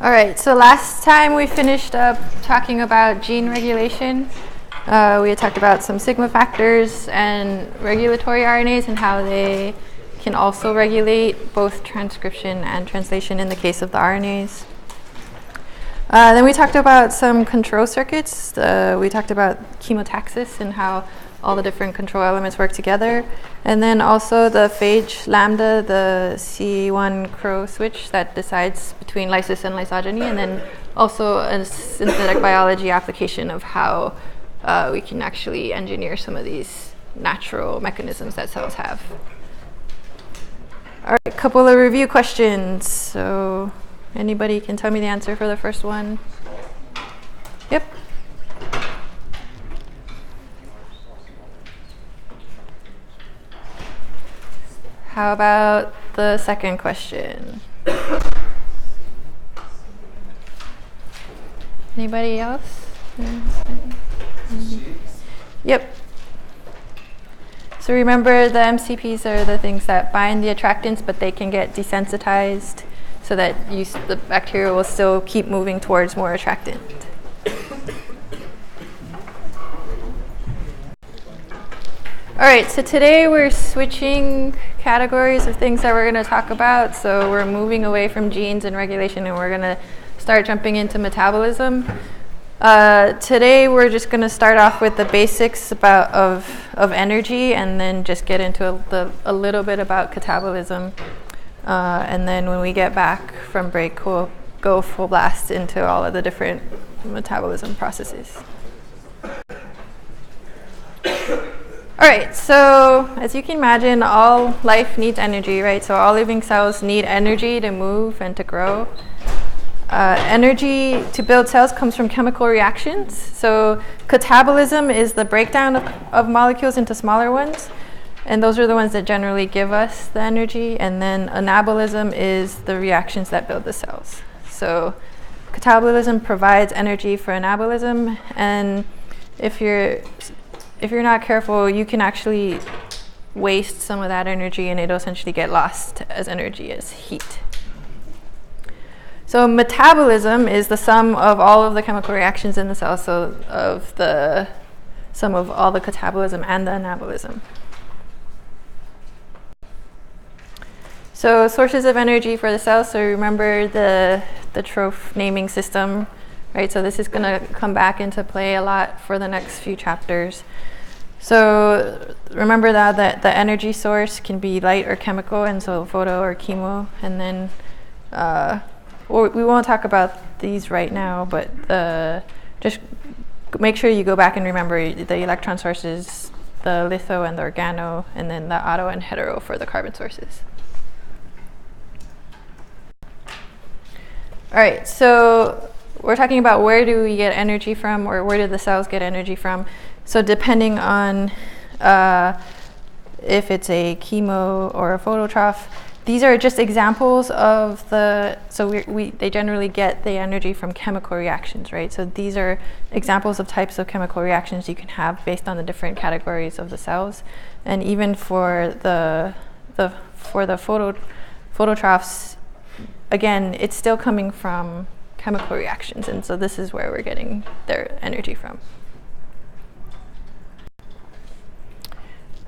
All right, so last time we finished up talking about gene regulation. We had talked about some sigma factors and regulatory RNAs and how they can also regulate both transcription and translation in the case of the RNAs. Then we talked about some control circuits. We talked about chemotaxis and how all the different control elements work together. And then also the phage lambda, the C1 crow switch that decides between lysis and lysogeny. And then also a synthetic biology application of how we can actually engineer some of these natural mechanisms that cells have. All right, a couple of review questions. So anybody can tell me the answer for the first one? Yep. How about the second question? Anybody else? Yep. So remember, the MCPs are the things that bind the attractants, but they can get desensitized so that the bacteria will still keep moving towards more attractant. All right, so today we're switching categories of things that we're going to talk about. So we're moving away from genes and regulation, and we're going to start jumping into metabolism. Today we're just going to start off with the basics of energy, and then just get into a little bit about catabolism. And then when we get back from break, we'll go full blast into all of the different metabolism processes. All right, so as you can imagine, all life needs energy, right? So all living cells need energy to move and to grow. Energy to build cells comes from chemical reactions. So catabolism is the breakdown of molecules into smaller ones, and those are the ones that generally give us the energy. And then anabolism is the reactions that build the cells. So catabolism provides energy for anabolism, and if you're not careful, you can actually waste some of that energy, and it'll essentially get lost as energy as heat. So metabolism is the sum of all of the chemical reactions in the cell, so of the sum of all the catabolism and the anabolism. So sources of energy for the cell. So remember the troph naming system, right? So this is going to come back into play a lot for the next few chapters. So remember that the energy source can be light or chemical, and so photo or chemo. And then we won't talk about these right now, but just make sure you go back and remember the electron sources, the litho and the organo, and then the auto and hetero for the carbon sources. All right, so we're talking about where do we get energy from, or where do the cells get energy from. So depending on if it's a chemo or a phototroph, these are just examples of they generally get the energy from chemical reactions, right? So these are examples of types of chemical reactions you can have based on the different categories of the cells. And even for the phototrophs, again, it's still coming from chemical reactions, and so this is where we're getting their energy from.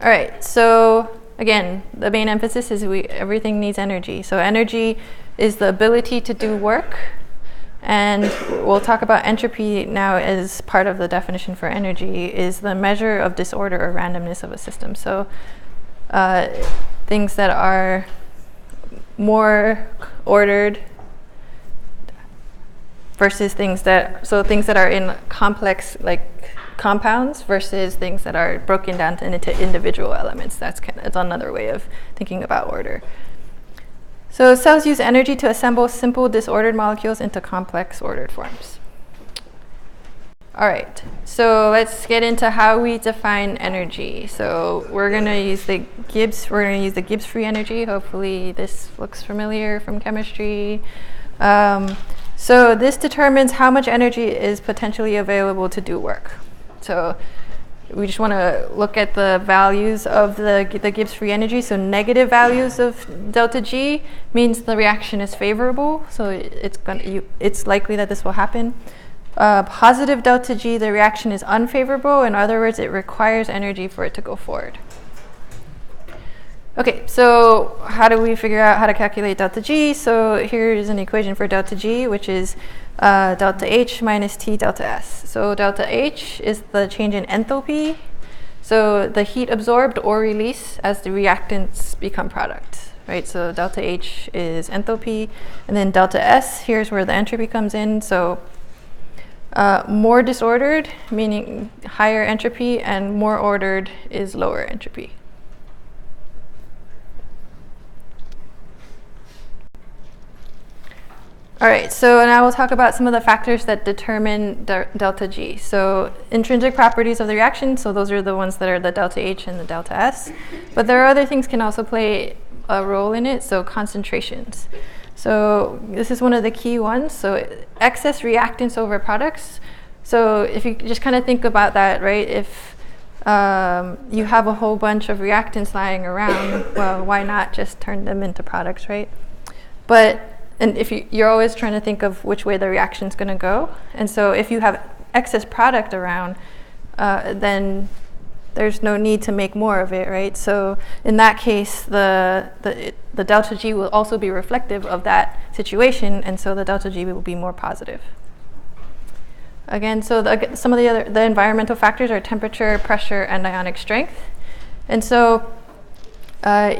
All right, so again, the main emphasis is everything needs energy. So energy is the ability to do work, and we'll talk about entropy now as part of the definition for energy, is the measure of disorder or randomness of a system. So things that are more ordered versus things that are in complex, like compounds, versus things that are broken down into individual elements. That's another way of thinking about order. So cells use energy to assemble simple disordered molecules into complex ordered forms. All right, so let's get into how we define energy. So we're going to use the Gibbs free energy. Hopefully this looks familiar from chemistry. So this determines how much energy is potentially available to do work. So we just want to look at the values of the Gibbs free energy. So negative values of delta G means the reaction is favorable. So it's likely that this will happen. Positive delta G, the reaction is unfavorable. In other words, it requires energy for it to go forward. Okay, so how do we figure out how to calculate delta G? So here's an equation for delta G, which is delta H minus T delta S. So delta H is the change in enthalpy, so the heat absorbed or released as the reactants become products, right? So delta H is enthalpy, and then delta S, here's where the entropy comes in. So more disordered, meaning higher entropy, and more ordered is lower entropy. All right, so now we'll talk about some of the factors that determine delta G. So intrinsic properties of the reaction, so those are the ones that are the delta H and the delta S. But there are other things can also play a role in it, so concentrations. So this is one of the key ones, so excess reactants over products. So if you just kind of think about that, right, if you have a whole bunch of reactants lying around, well, why not just turn them into products, right? And if you're always trying to think of which way the reaction's going to go. And so if you have excess product around, then there's no need to make more of it, right? So in that case, the delta G will also be reflective of that situation, and so the delta G will be more positive. Again, so some of the environmental factors are temperature, pressure, and ionic strength. And so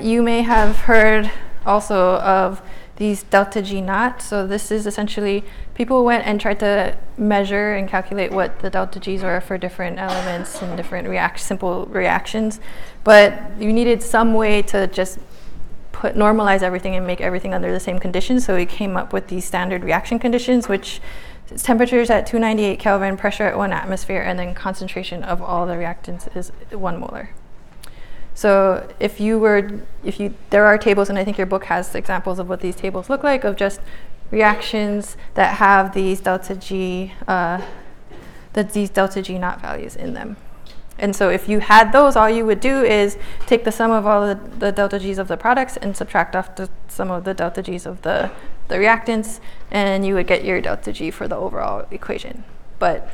you may have heard also of these delta G naught. So this is essentially, people went and tried to measure and calculate what the delta Gs are for different elements and different simple reactions. But you needed some way to just normalize everything and make everything under the same conditions. So we came up with these standard reaction conditions, which is temperatures at 298 Kelvin, pressure at 1 atmosphere, and then concentration of all the reactants is 1 molar. So there are tables, and I think your book has examples of what these tables look like, of just reactions that have these delta G naught values in them. And so if you had those, all you would do is take the sum of all the delta Gs of the products and subtract off the sum of the delta Gs of the reactants, and you would get your delta G for the overall equation. But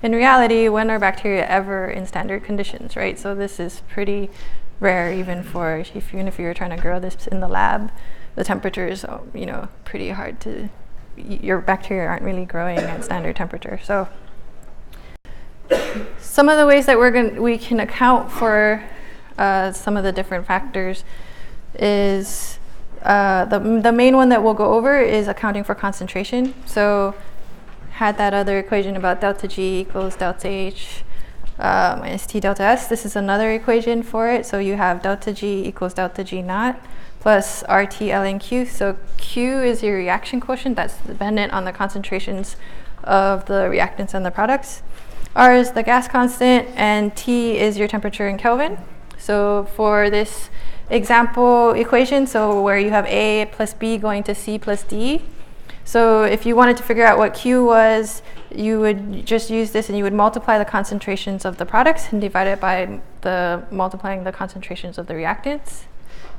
in reality, when are bacteria ever in standard conditions, right? So this is pretty rare, even if you were trying to grow this in the lab. The temperature is, pretty hard to. Your bacteria aren't really growing at standard temperature. So some of the ways that we can account for some of the different factors is the main one that we'll go over is accounting for concentration. So had that other equation about delta G equals delta H minus T delta S. This is another equation for it. So you have delta G equals delta G naught plus RT ln Q. So Q is your reaction quotient. That's dependent on the concentrations of the reactants and the products. R is the gas constant, and T is your temperature in Kelvin. So for this example equation, so where you have A plus B going to C plus D, so if you wanted to figure out what Q was, you would just use this and you would multiply the concentrations of the products and divide it by multiplying the concentrations of the reactants,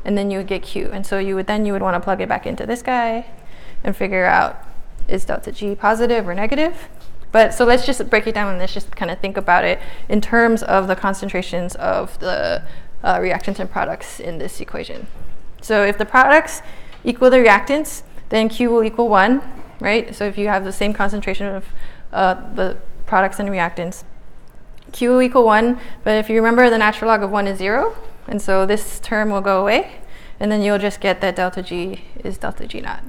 and then you would get Q. And so you would want to plug it back into this guy and figure out, is delta G positive or negative? But so let's just break it down and let's just kind of think about it in terms of the concentrations of the reactants and products in this equation. So if the products equal the reactants, then Q will equal 1, right? So if you have the same concentration of the products and reactants, Q will equal 1. But if you remember, the natural log of 1 is 0. And so this term will go away. And then you'll just get that delta G is delta G naught.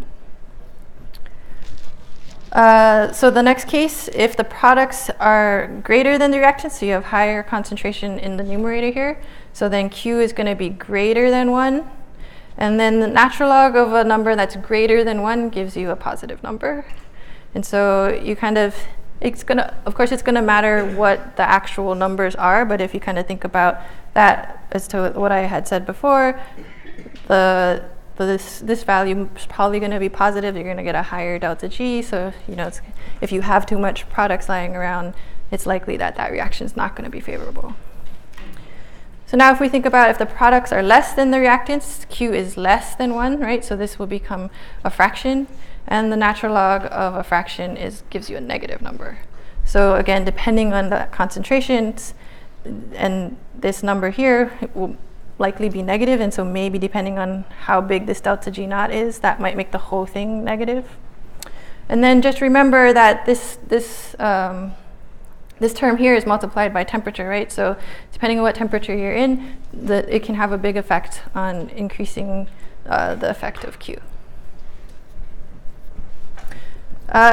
So the next case, if the products are greater than the reactants, so you have higher concentration in the numerator here, so then Q is going to be greater than 1. And then the natural log of a number that's greater than 1 gives you a positive number. And so you of course it's going to matter what the actual numbers are, but if you kind of think about that as to what I had said before, this value is probably going to be positive. You're going to get a higher delta G. So if you have too much products lying around it's likely that that reaction is not going to be favorable. So now if we think about if the products are less than the reactants, Q is less than 1, right? So this will become a fraction, and the natural log of a fraction gives you a negative number. So again, depending on the concentrations, and this number here will likely be negative, and so maybe depending on how big this delta G naught is, that might make the whole thing negative. And then just remember that this term here is multiplied by temperature, right? So depending on what temperature you're in, it can have a big effect on increasing the effect of Q.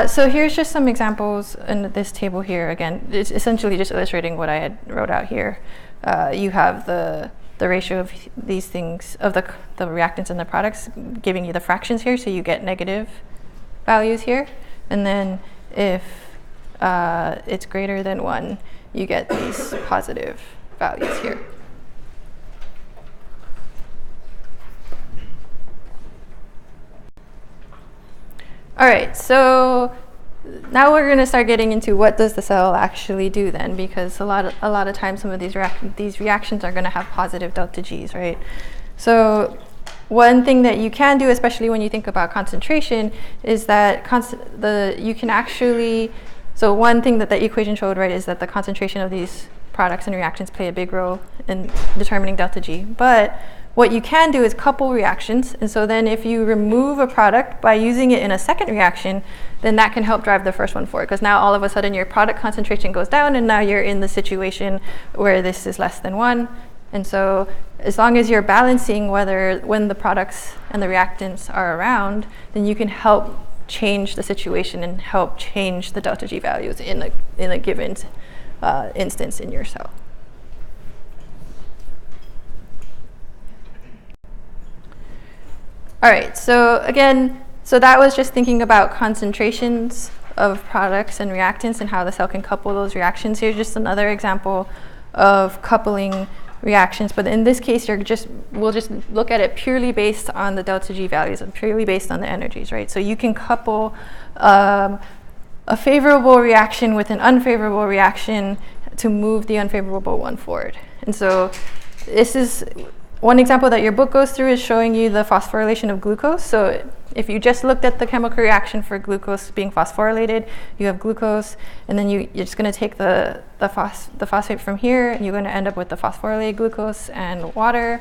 So here's just some examples in this table here. Again, it's essentially just illustrating what I had wrote out here. You have the ratio of these things, of the reactants and the products, giving you the fractions here, so you get negative values here. And then if it's greater than 1, you get these positive values here. All right, so now we're going to start getting into what does the cell actually do then, because a lot of times some of these reactions are going to have positive delta G's, right? So one thing that you can do, especially when you think about concentration, is that you can actually, so one thing that the equation showed, right, is that the concentration of these products and reactions play a big role in determining delta G. But what you can do is couple reactions, and so then if you remove a product by using it in a second reaction, then that can help drive the first one forward, because now all of a sudden your product concentration goes down, and now you're in the situation where this is less than 1. And so as long as you're balancing when the products and the reactants are around, then you can help change the situation and help change the delta G values in a given instance in your cell. All right, so again, so that was just thinking about concentrations of products and reactants and how the cell can couple those reactions. Here's just another example of coupling reactions, but in this case, we'll just look at it purely based on the delta G values and purely based on the energies, right? So you can couple a favorable reaction with an unfavorable reaction to move the unfavorable one forward. And so this is one example that your book goes through, is showing you the phosphorylation of glucose. So if you just looked at the chemical reaction for glucose being phosphorylated, you have glucose, and then you're just going to take the phosphate from here, and you're going to end up with the phosphorylated glucose and water.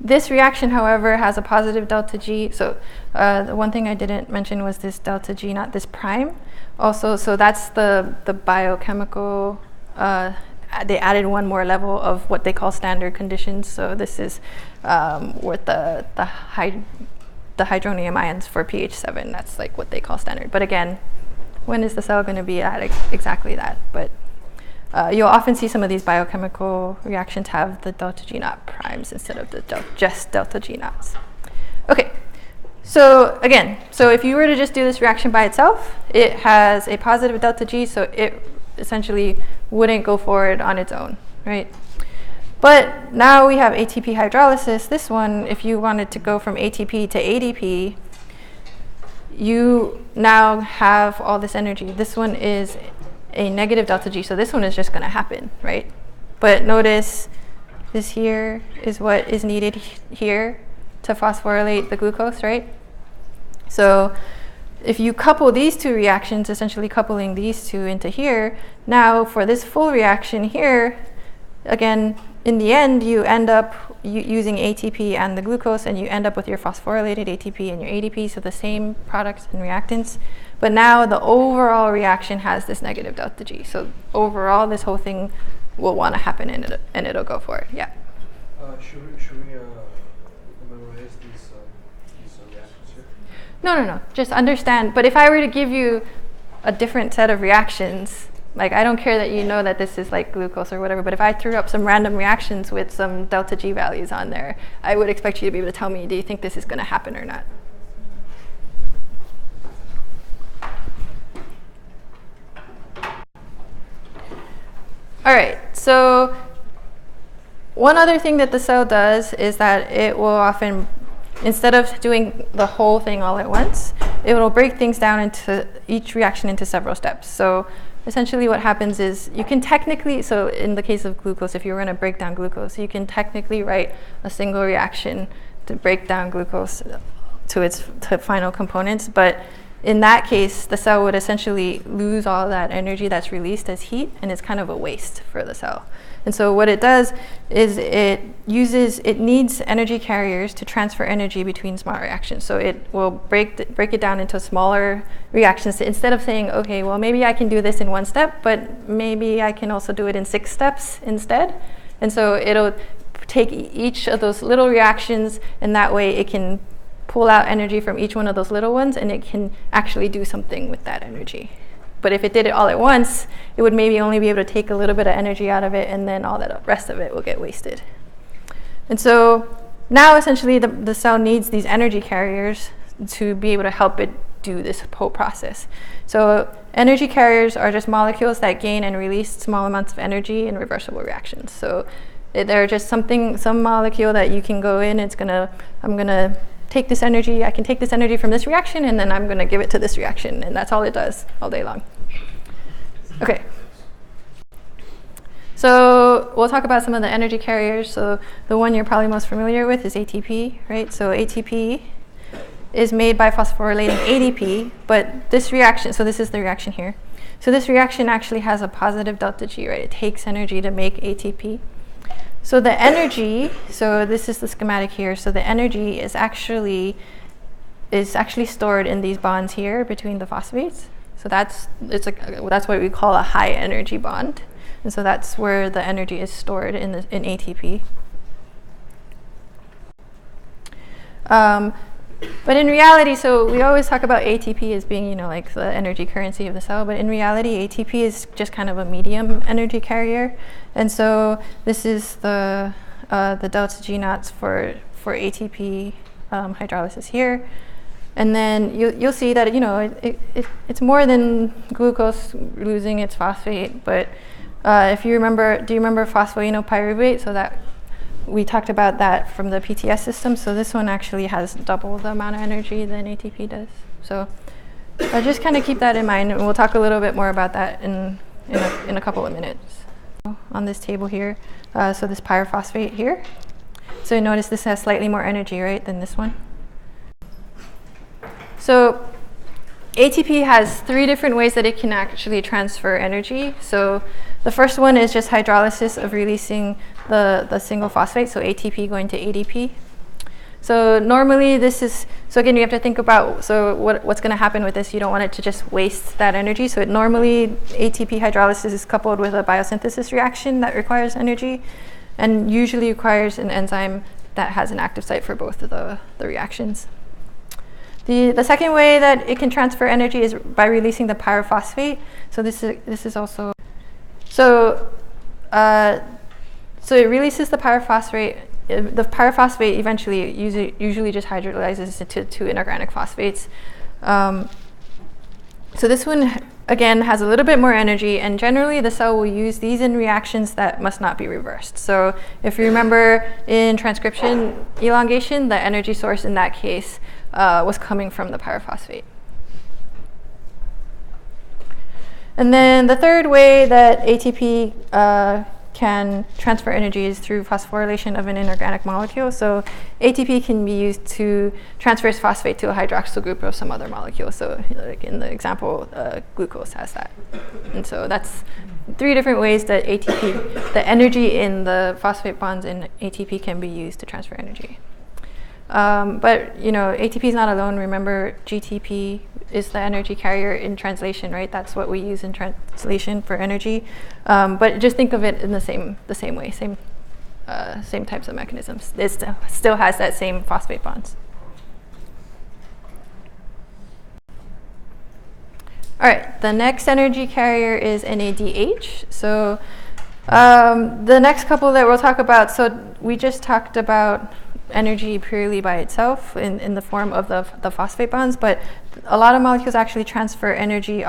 This reaction, however, has a positive delta G. So the one thing I didn't mention was this delta G, not this prime. Also, so that's the biochemical, they added one more level of what they call standard conditions. So this is with the hydronium ions for pH 7. That's like what they call standard. But again, when is the cell going to be at exactly that? But you'll often see some of these biochemical reactions have the delta G naught primes instead of the just delta G naughts. Okay, so again, so if you were to just do this reaction by itself, it has a positive delta G, so it essentially wouldn't go forward on its own, right? But now we have ATP hydrolysis. This one, if you wanted to go from ATP to ADP, you now have all this energy. This one is a negative delta G, so this one is just going to happen, right? But notice this here is what is needed here to phosphorylate the glucose, right? So if you couple these two reactions, essentially coupling these two into here, now for this full reaction here, again, in the end, you end up using ATP and the glucose, and you end up with your phosphorylated ATP and your ADP, so the same products and reactants. But now the overall reaction has this negative delta G. So overall, this whole thing will want to happen, and it'll go forward. Yeah. Should we memorize these reactions here? No. Just understand. But if I were to give you a different set of reactions, like I don't care that you know that this is like glucose or whatever, but if I threw up some random reactions with some delta G values on there, I would expect you to be able to tell me, do you think this is going to happen or not? All right, so one other thing that the cell does is that it will often, instead of doing the whole thing all at once, it will break things down into each reaction into several steps. So essentially what happens is you can technically, so in the case of glucose, if you were going to break down glucose, you can technically write a single reaction to break down glucose to its final components, but in that case, the cell would essentially lose all that energy that's released as heat, and it's kind of a waste for the cell. And so what it does is it needs energy carriers to transfer energy between small reactions. So it will break it down into smaller reactions. Instead of saying, okay, well, maybe I can do this in one step, but maybe I can also do it in 6 steps instead. And so it'll take each of those little reactions, and that way it can pull out energy from each one of those little ones, and it can actually do something with that energy. But if it did it all at once, it would maybe only be able to take a little bit of energy out of it, and then all the rest of it will get wasted. And so now essentially the cell needs these energy carriers to be able to help it do this whole process. So energy carriers are just molecules that gain and release small amounts of energy in reversible reactions. So they're just some molecule that you can go in, I'm gonna take this energy, I can take this energy from this reaction, and then I'm going to give it to this reaction, and that's all it does all day long. Okay. So we'll talk about some of the energy carriers. So the one you're probably most familiar with is ATP, right? So ATP is made by phosphorylating ADP, but this reaction, so this is the reaction here. So this reaction actually has a positive delta G, right? It takes energy to make ATP. So the energy, so this is the schematic here. So the energy is actually stored in these bonds here between the phosphates. So that's what we call a high energy bond. And so that's where the energy is stored in ATP. But in reality, so we always talk about ATP as being, like the energy currency of the cell, but in reality, ATP is just kind of a medium energy carrier. And so this is the delta G knots for ATP hydrolysis here. And then you'll see that, it's more than glucose losing its phosphate, but if you remember, do you remember phosphoenolpyruvate? So that we talked about that from the PTS system. So this one actually has double the amount of energy than ATP does. So just kind of keep that in mind, and we'll talk a little bit more about that in a couple of minutes. On this table here, so this pyrophosphate here. So you notice this has slightly more energy, right, than this one. So ATP has 3 different ways that it can actually transfer energy. So the first one is just hydrolysis of releasing the single phosphate, so ATP going to ADP. So normally so again, you have to think about, so what's going to happen with this. You don't want it to just waste that energy. So normally ATP hydrolysis is coupled with a biosynthesis reaction that requires energy, and usually requires an enzyme that has an active site for both of the reactions. The second way that it can transfer energy is by releasing the pyrophosphate. So this is also, so it releases the pyrophosphate. The pyrophosphate eventually usually just hydrolyzes into 2 inorganic phosphates. So this one, again, has a little bit more energy, and generally the cell will use these in reactions that must not be reversed. So if you remember in transcription elongation, the energy source in that case was coming from the pyrophosphate. And then the third way that ATP can transfer energy is through phosphorylation of an inorganic molecule. So ATP can be used to transfer its phosphate to a hydroxyl group of some other molecule. So like in the example, glucose has that. And so that's 3 different ways that the energy in the phosphate bonds in ATP can be used to transfer energy. But ATP is not alone. Remember, GTP is the energy carrier in translation, right? That's what we use in translation for energy. But just think of it in the same way, same types of mechanisms. It still has that same phosphate bonds. All right, the next energy carrier is NADH. So the next couple that we'll talk about, so we just talked about energy purely by itself in the form of the phosphate bonds, but a lot of molecules actually transfer energy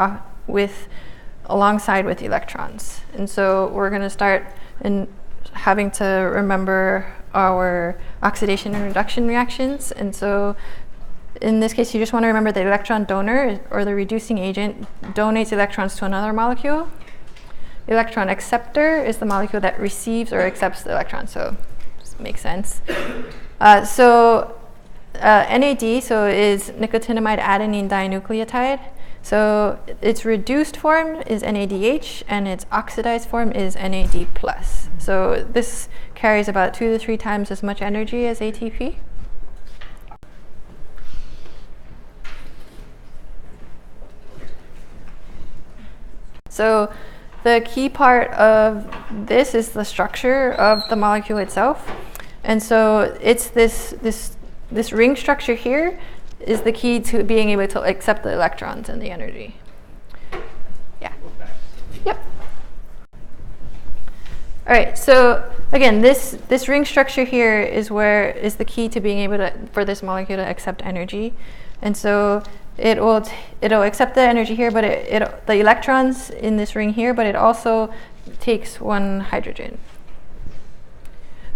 alongside with electrons. And so we're going to start in having to remember our oxidation and reduction reactions. And so in this case, you just want to remember the electron donor or the reducing agent donates electrons to another molecule. Electron acceptor is the molecule that receives or accepts the electron. So this makes sense. NAD, so is nicotinamide adenine dinucleotide. So its reduced form is NADH and its oxidized form is NAD+. So this carries about 2 to 3 times as much energy as ATP. So the key part of this is the structure of the molecule itself. And so it's this ring structure here is the key to being able to accept the electrons and the energy. Yeah. Yep. All right, so again, this ring structure here is the key to being able to, for this molecule to accept energy. And so it'll accept the energy here, but the electrons in this ring here, but it also takes 1 hydrogen.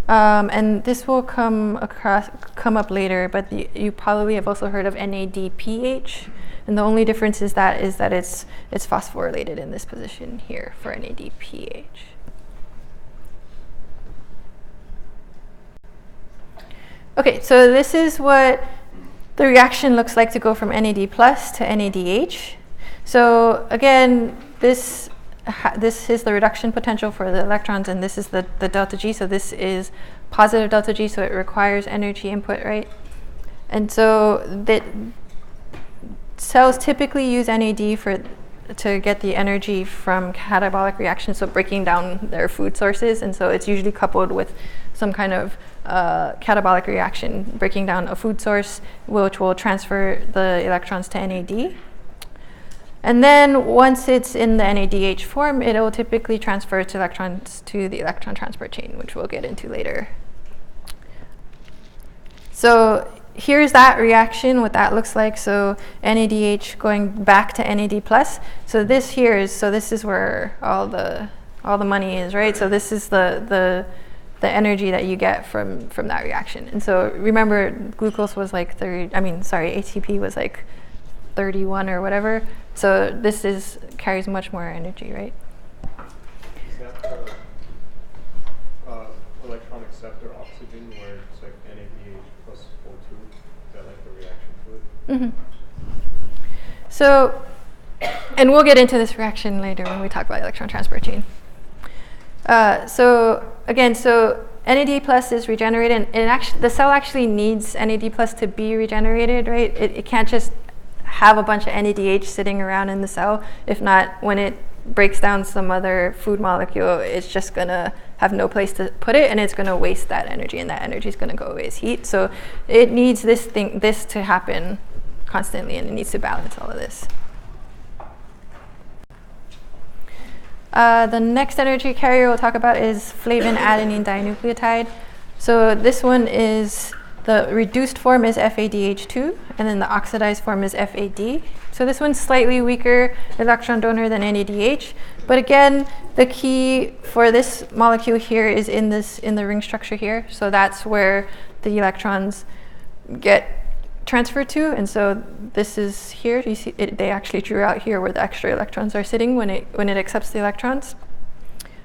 And this will come up later, but you probably have also heard of NADPH, and the only difference is that it's phosphorylated in this position here for NADPH. Okay, so this is what the reaction looks like to go from NAD+ to NADH. So again, this is the reduction potential for the electrons, and this is the delta G. So this is positive delta G, so it requires energy input, right? And so cells typically use NAD to get the energy from catabolic reactions, so breaking down their food sources. And so it's usually coupled with some kind of catabolic reaction, breaking down a food source, which will transfer the electrons to NAD. And then once it's in the NADH form, it will typically transfer its electrons to the electron transport chain, which we'll get into later. So here's that reaction, what that looks like. So NADH going back to NAD+. So this is where all the money is, right? So this is the energy that you get from that reaction. And so remember, glucose was like ATP was like 31 or whatever. So this carries much more energy, right? Is that the electron acceptor oxygen where it's like NADH plus O2? Is that like the reaction to it? Mm-hmm. So, and we'll get into this reaction later when we talk about electron transport chain. So NAD+ is regenerated, and the cell actually needs NAD+ to be regenerated, right? It can't just have a bunch of NADH sitting around in the cell. If not, when it breaks down some other food molecule, it's just gonna have no place to put it, and it's gonna waste that energy, and that energy is gonna go away as heat. So it needs this to happen constantly, and it needs to balance all of this. The next energy carrier we'll talk about is flavin adenine dinucleotide. So this one is, the reduced form is FADH2, and then the oxidized form is FAD. So this one's slightly weaker electron donor than NADH. But again, the key for this molecule here is in the ring structure here. So that's where the electrons get transferred to. And so this is here. You see, they actually drew out here where the extra electrons are sitting when it accepts the electrons.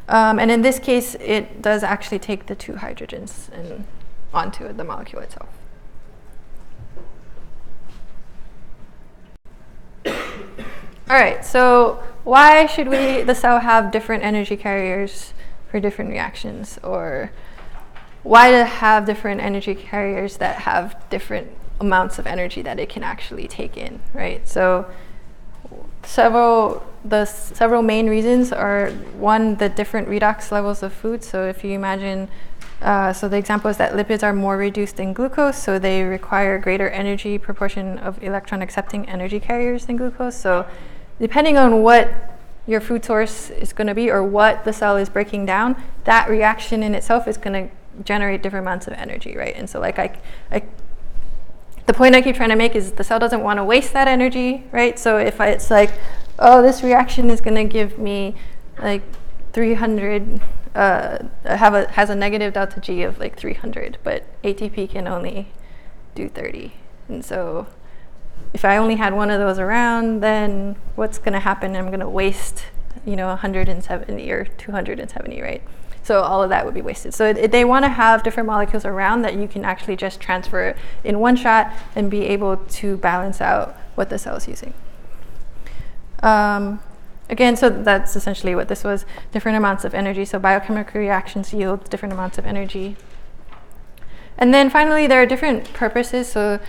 And in this case, it does actually take the 2 hydrogens and onto the molecule itself. All right, so why should the cell have different energy carriers for different reactions? Or why to have different energy carriers that have different amounts of energy that it can actually take in, right? So several main reasons are, one, the different redox levels of food. So if you imagine, so the example is that lipids are more reduced than glucose, so they require greater energy proportion of electron accepting energy carriers than glucose. So depending on what your food source is going to be or what the cell is breaking down, that reaction in itself is going to generate different amounts of energy, right? And so like the point I keep trying to make is the cell doesn't want to waste that energy, right? So if it's like, oh, this reaction is going to give me like 300, has a negative delta G of like 300, but ATP can only do 30. And so if I only had one of those around, then what's going to happen? I'm going to waste, 170 or 270, right? So all of that would be wasted. So they want to have different molecules around that you can actually just transfer in one shot and be able to balance out what the cell is using. Again, so that's essentially what this was, different amounts of energy. So biochemical reactions yield different amounts of energy. And then finally, there are different purposes. So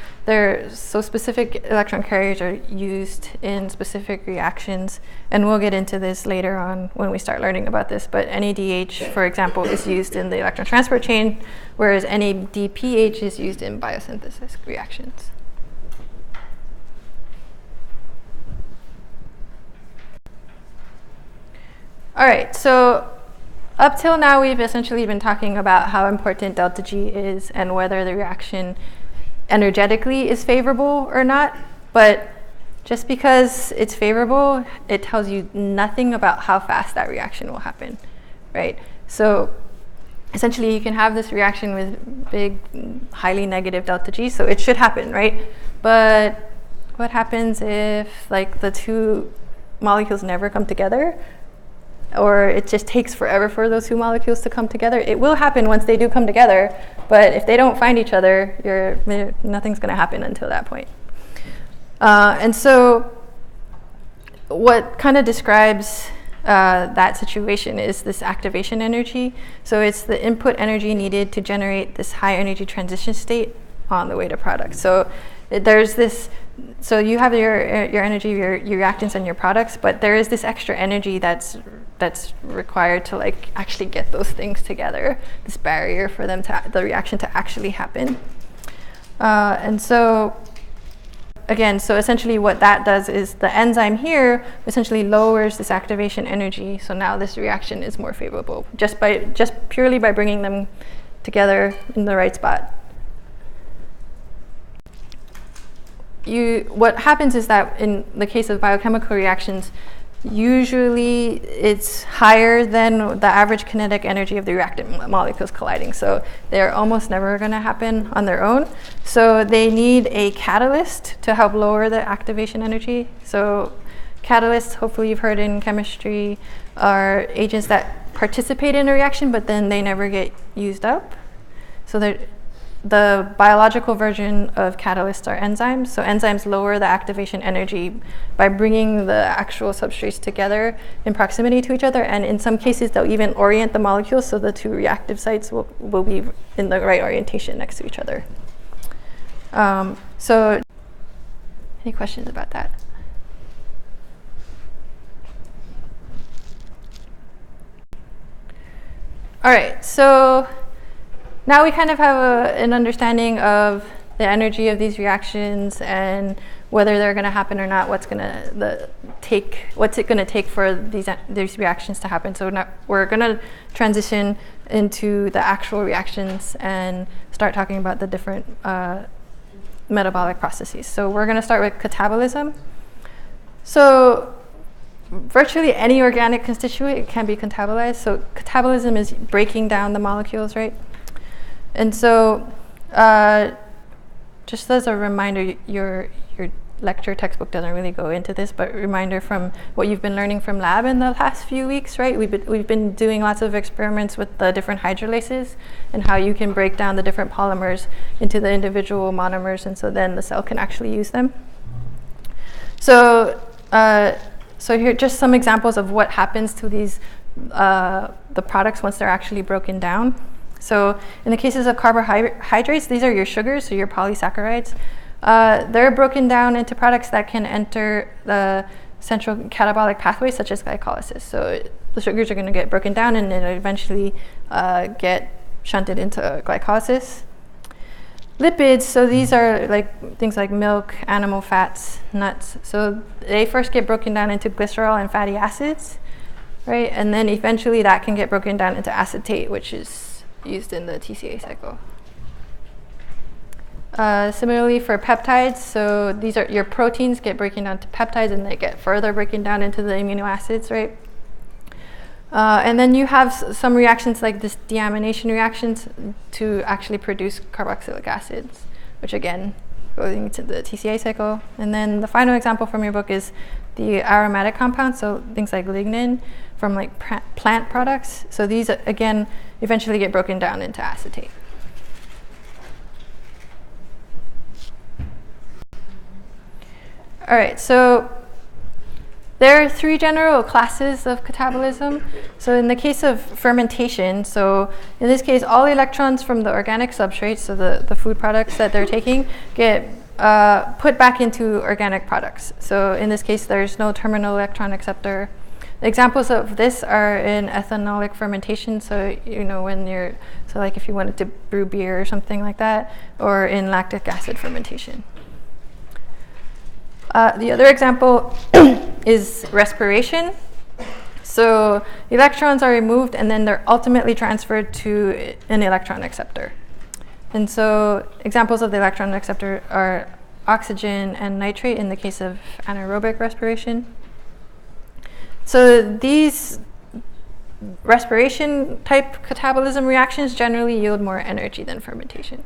specific electron carriers are used in specific reactions. And we'll get into this later on when we start learning about this. But NADH, for example, is used in the electron transport chain, whereas NADPH is used in biosynthesis reactions. All right, so up till now, we've essentially been talking about how important delta G is and whether the reaction energetically is favorable or not. But just because it's favorable, it tells you nothing about how fast that reaction will happen, right? So essentially, you can have this reaction with big, highly negative delta G, so it should happen, right? But what happens if the two molecules never come together? Or it just takes forever for those two molecules to come together? It will happen once they do come together, but if they don't find each other, nothing's going to happen until that point. And so what kind of describes that situation is this activation energy. So it's the input energy needed to generate this high energy transition state on the way to product. So there's this, so you have your energy, your reactants and your products, but there is this extra energy that's required to actually get those things together, this barrier for the reaction to actually happen. And so again, so essentially what that does is the enzyme here essentially lowers this activation energy. So now this reaction is more favorable just purely by bringing them together in the right spot. What happens is that in the case of biochemical reactions, usually it's higher than the average kinetic energy of the reactant molecules colliding. So they're almost never going to happen on their own. So they need a catalyst to help lower the activation energy. So catalysts, hopefully you've heard in chemistry, are agents that participate in a reaction, but then they never get used up. So the biological version of catalysts are enzymes. So enzymes lower the activation energy by bringing the actual substrates together in proximity to each other. And in some cases, they'll even orient the molecules so the two reactive sites will be in the right orientation next to each other. So any questions about that? All right, so now we kind of have an understanding of the energy of these reactions and whether they're going to happen or not. What's it going to take for these reactions to happen? So now we're going to transition into the actual reactions and start talking about the different metabolic processes. So we're going to start with catabolism. So virtually any organic constituent can be catabolized. So catabolism is breaking down the molecules, right? And so just as a reminder, your lecture textbook doesn't really go into this, but reminder from what you've been learning from lab in the past few weeks, right? We've been doing lots of experiments with the different hydrolases and how you can break down the different polymers into the individual monomers, and so then the cell can actually use them. So here are just some examples of what happens to these the products once they're actually broken down. So in the cases of carbohydrates, these are your sugars, so your polysaccharides. They're broken down into products that can enter the central catabolic pathways, such as glycolysis. So the sugars are going to get broken down and then eventually get shunted into glycolysis. Lipids, so these are things like milk, animal fats, nuts. So they first get broken down into glycerol and fatty acids, right? And then eventually that can get broken down into acetate, which is used in the TCA cycle. Similarly for peptides, so these are your proteins get breaking down to peptides and they get further breaking down into the amino acids, right? And then you have some reactions like this deamination reactions to actually produce carboxylic acids, which again, going to the TCA cycle. And then the final example from your book is the aromatic compounds, so things like lignin from like plant products. So these, again, eventually get broken down into acetate. All right, so there are 3 general classes of catabolism. So in the case of fermentation, so in this case, all electrons from the organic substrate, so the food products that they're taking, get put back into organic products. So in this case, there's no terminal electron acceptor. Examples of this are in ethanolic fermentation. So, you know, when you're, so like if you wanted to brew beer or something like that, or in lactic acid fermentation. The other example is respiration. So electrons are removed and then they're ultimately transferred to an electron acceptor. And so examples of the electron acceptor are oxygen and nitrate in the case of anaerobic respiration. So these respiration type catabolism reactions generally yield more energy than fermentation.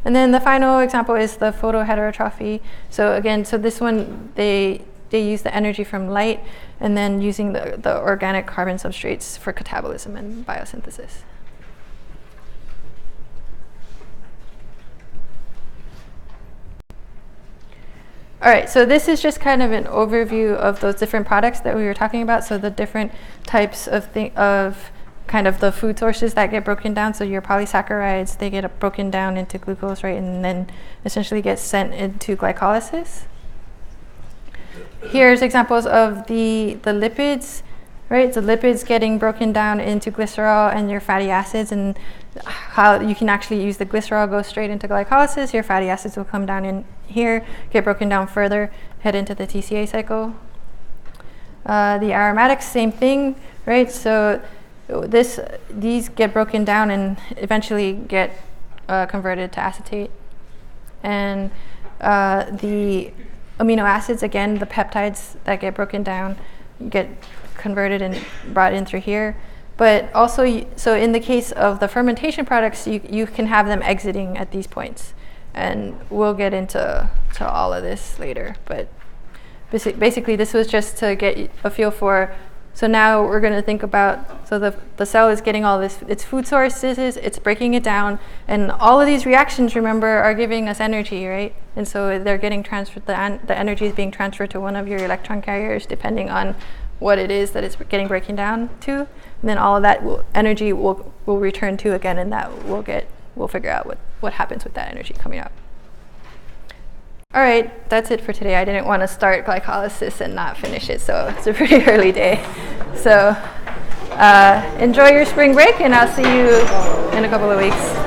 And then the final example is the photoheterotrophy. So again, so this one, they use the energy from light and then using the organic carbon substrates for catabolism and biosynthesis. All right, so this is just kind of an overview of those different products that we were talking about. So the different types of kind of the food sources that get broken down. So your polysaccharides, they get broken down into glucose, right, and then essentially get sent into glycolysis. Here's examples of the lipids, right? The lipids getting broken down into glycerol and your fatty acids, and how you can actually use the glycerol, go straight into glycolysis. Your fatty acids will come down in here, get broken down further, head into the TCA cycle. The aromatics, same thing, right? So these get broken down and eventually get converted to acetate. And the amino acids, again, the peptides that get broken down get converted and brought in through here. But also, so in the case of the fermentation products, you can have them exiting at these points. And we'll get into all of this later. But basically, this was just to get a feel for. So now we're going to think about, so the cell is getting all this, its food sources, it's breaking it down, and all of these reactions, remember, are giving us energy, right? And so they're getting transferred, the energy is being transferred to one of your electron carriers, depending on what it is that it's getting breaking down to. And then all of that energy will return to again, and that we'll figure out what happens with that energy coming out. All right, that's it for today. I didn't want to start glycolysis and not finish it, so it's a pretty early day. So enjoy your spring break, and I'll see you in a couple of weeks.